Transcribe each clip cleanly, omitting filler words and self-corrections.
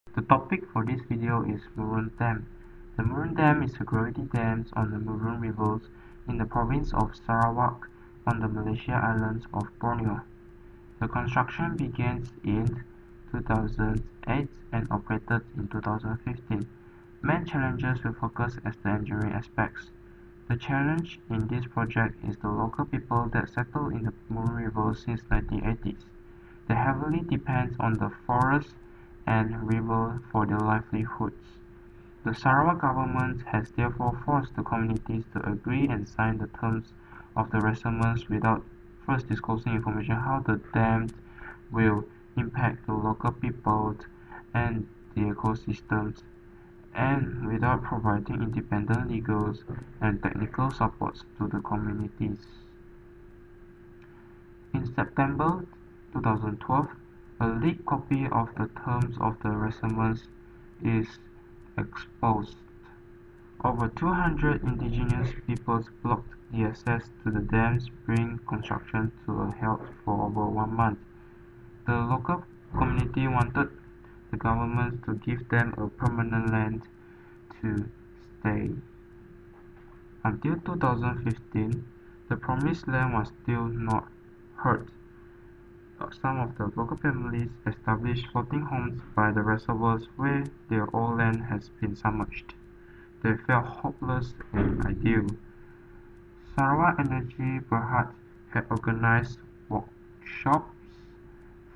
The topic for this video is Murun Dam. The Murun Dam is a gravity dam on the Murun River in the province of Sarawak on the Malaysia islands of Borneo. The construction began in 2008 and operated in 2015. Main challenges will focus as the engineering aspects. The challenge in this project is the local people that settled in the Murun River since 1980s. They heavily depend on the forest and river for their livelihoods. The Sarawak government has therefore forced the communities to agree and sign the terms of the settlements without first disclosing information how the dam will impact the local people and the ecosystems, and without providing independent legal and technical support to the communities. In September 2012, a leaked copy of the terms of the settlements is exposed. Over 200 indigenous peoples blocked the access to the dams, bringing construction to a halt for over 1 month. The local community wanted the government to give them a permanent land to stay. Until 2015, the promised land was still not heard. Some of the local families established floating homes by the reservoirs where their old land has been submerged. They felt hopeless and ideal. Sarawak Energy Berhad had organized workshops,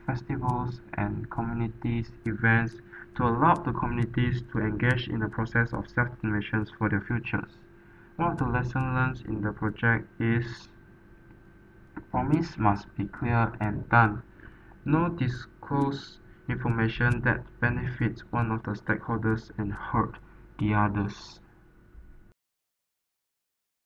festivals, and community events to allow the communities to engage in the process of self-determination for their futures. One of the lessons learned in the project is promise must be clear and done. No disclose information that benefits one of the stakeholders and hurt the others.